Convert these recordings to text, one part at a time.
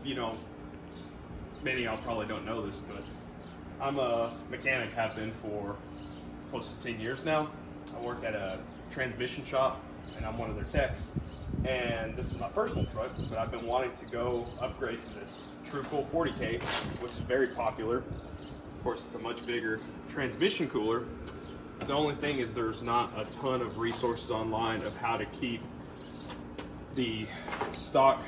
you know, many of y'all probably don't know this, but I'm a mechanic, have been for close to 10 years now. I work at a transmission shop and I'm one of their techs. And this is my personal truck, but I've been wanting to go upgrade to this Tru Cool 40K, which is very popular. Of course, it's a much bigger transmission cooler. The only thing is there's not a ton of resources online of how to keep the stock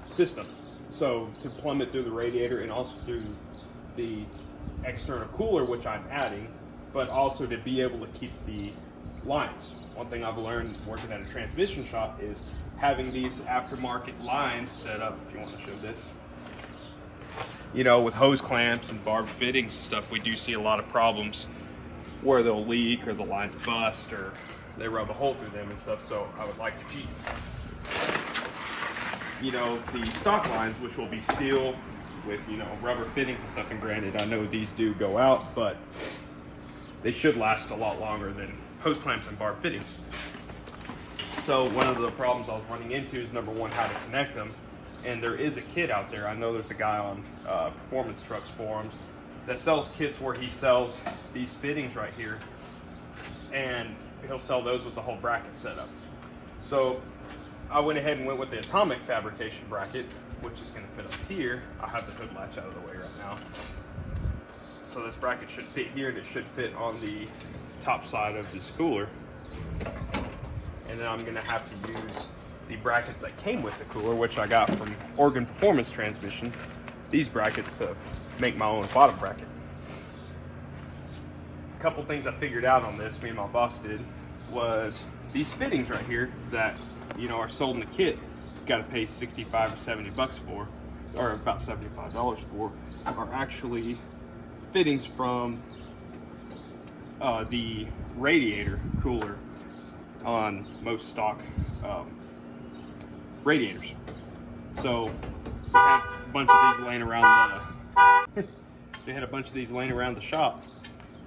system. So to plumb it through the radiator and also through the external cooler, which I'm adding, but also to be able to keep the lines. One thing I've learned working at a transmission shop is having these aftermarket lines set up, if you want to show this. You know, with hose clamps and barb fittings and stuff, we do see a lot of problems where they'll leak or the lines bust or they rub a hole through them and stuff. So I would like to keep, you know, the stock lines, which will be steel with, you know, rubber fittings and stuff. And granted, I know these do go out, but they should last a lot longer than hose clamps and barb fittings. So one of the problems I was running into is, number one, how to connect them. And there is a kit out there. I know there's a guy on Performance Trucks forums that sells kits where he sells these fittings right here, and he'll sell those with the whole bracket set up. So I went ahead and went with the atomic fabrication bracket, which is going to fit up here. I have the hood latch out of the way right now. So this bracket should fit here, and it should fit on the top side of this cooler. And then I'm going to have to use the brackets that came with the cooler, which I got from Oregon Performance Transmission, these brackets, to make my own bottom bracket. A couple things I figured out on this, me and my boss did, was these fittings right here that, you know, are sold in the kit, you got to pay 65 or 70 bucks for, or about $75 for, are actually fittings from the radiator cooler on most stock radiators. So we had a bunch of these laying around the shop,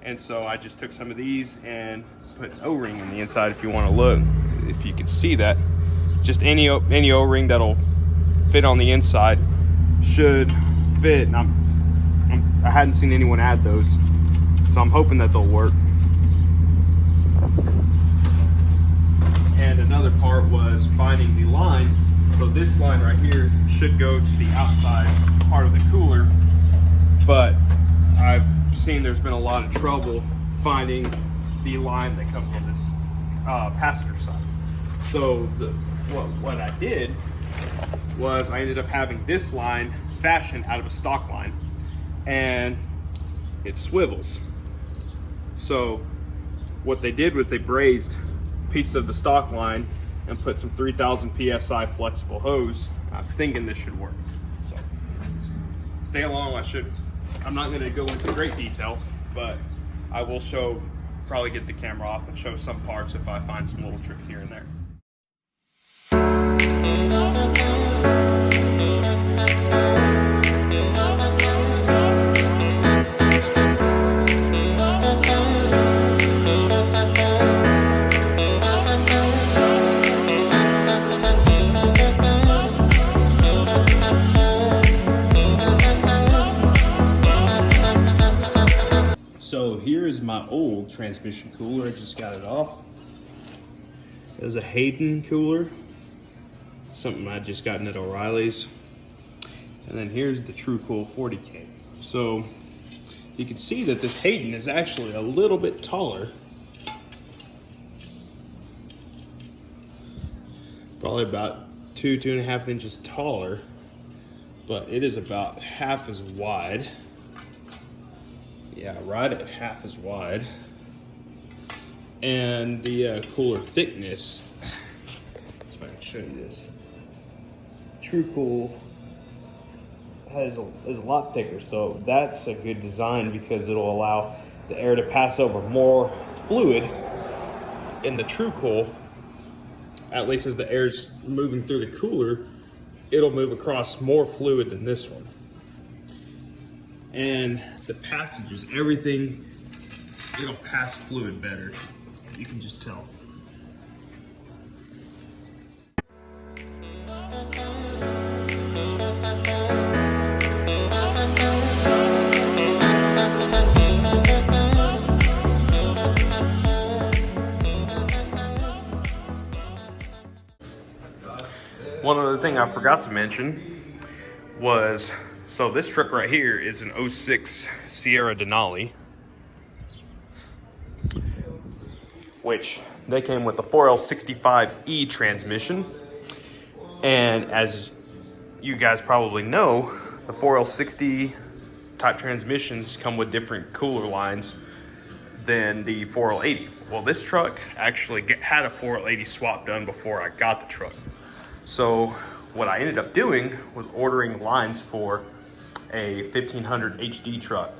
and so I just took some of these and put an O-ring in the inside. If you want to look, if you can see that, just any O-ring that'll fit on the inside should fit. And I hadn't seen anyone add those, so I'm hoping that they'll work. And another part was finding the line. So this line right here should go to the outside part of the cooler, but I've seen there's been a lot of trouble finding the line that comes on this passenger side. So what I did was I ended up having this line fashioned out of a stock line, and it swivels. So what they did was they brazed pieces of the stock line and put some 3000 PSI flexible hose. I'm thinking this should work. So stay along. I'm not going to go into great detail, but I will probably get the camera off and show some parts if I find some little tricks here and there. So here is my old transmission cooler. I just got it off. It was a Hayden cooler, something I just gotten at O'Reilly's. And then here's the Tru Cool 40K. So you can see that this Hayden is actually a little bit taller. Probably about 2.5 inches taller, but it is about half as wide. Yeah, right at half as wide. And the cooler thickness, so I can show you this. Tru Cool is a lot thicker, so that's a good design because it'll allow the air to pass over more fluid. In the Tru Cool, at least as the air's moving through the cooler, it'll move across more fluid than this one. And the passages, everything, it'll pass fluid better. You can just tell. One other thing I forgot to mention was, so this truck right here is an 06 Sierra Denali, which they came with the 4L65E transmission. And as you guys probably know, the 4L60 type transmissions come with different cooler lines than the 4L80. Well, this truck actually had a 4L80 swap done before I got the truck. So what I ended up doing was ordering lines for a 1500 HD truck.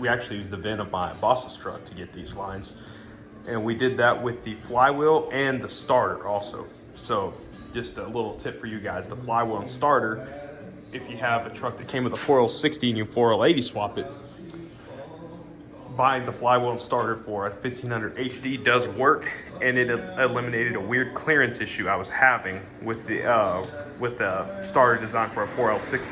We actually used the VIN of my boss's truck to get these lines. And we did that with the flywheel and the starter also. So just a little tip for you guys, the flywheel and starter, if you have a truck that came with a 4L60 and you 4L80 swap it, buying the flywheel and starter for a 1500 HD does work, and it eliminated a weird clearance issue I was having with the starter design for a 4L60.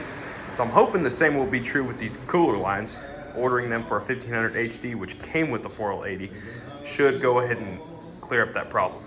So I'm hoping the same will be true with these cooler lines. Ordering them for a 1500 HD, which came with the 4L80, should go ahead and clear up that problem.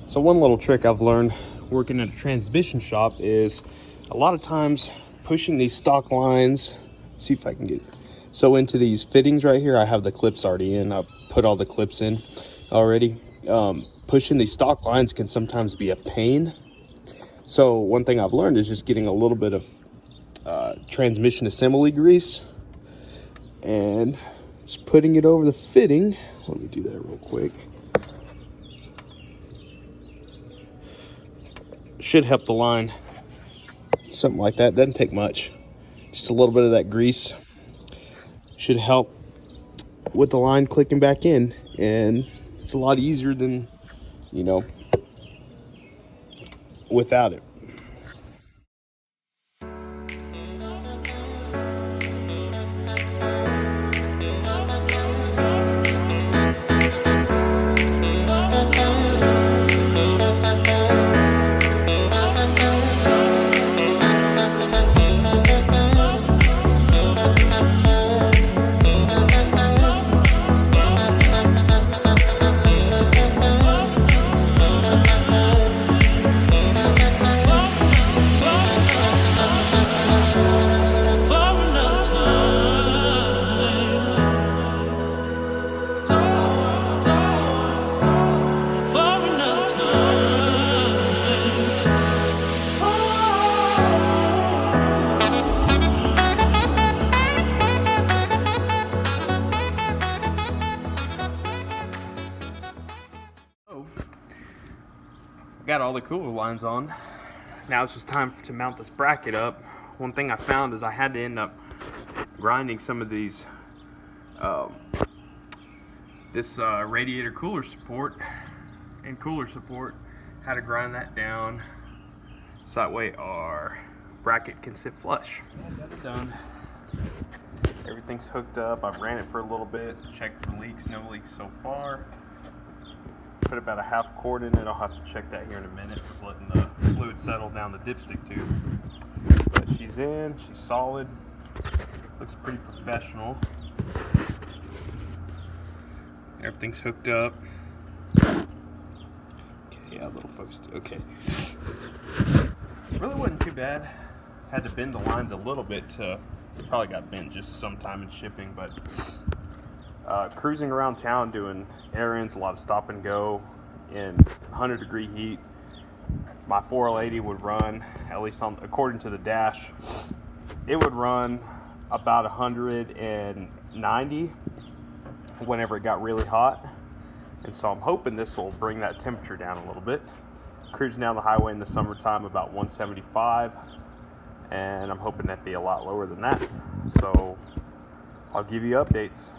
So one little trick I've learned working at a transmission shop is a lot of times pushing these stock lines, see if I can get, so into these fittings right here, I have the clips already in. I've put all the clips in already. Pushing these stock lines can sometimes be a pain. So one thing I've learned is just getting a little bit of transmission assembly grease and just putting it over the fitting. Let me do that real quick. Should help the line. Something like that, doesn't take much. Just a little bit of that grease should help with the line clicking back in, and it's a lot easier than, you know, without it. Got all the cooler lines on. Now it's just time to mount this bracket up. One thing I found is I had to end up grinding some of these radiator cooler support and cooler support. Had to grind that down so that way our bracket can sit flush. Done. Everything's hooked up. I've ran it for a little bit, checked for leaks, no leaks so far. Put about a half quart in it. I'll have to check that here in a minute. Just letting the fluid settle down the dipstick tube. But she's in, she's solid. Looks pretty professional. Everything's hooked up. Okay, yeah, a little focused. Okay. Really wasn't too bad. Had to bend the lines a little bit to, probably got bent just sometime in shipping, but cruising around town doing errands, a lot of stop and go in 100-degree heat. My 4L80 would run, at least according to the dash, it would run about 190 whenever it got really hot. And so I'm hoping this will bring that temperature down a little bit. Cruising down the highway in the summertime about 175, and I'm hoping that'd be a lot lower than that. So I'll give you updates.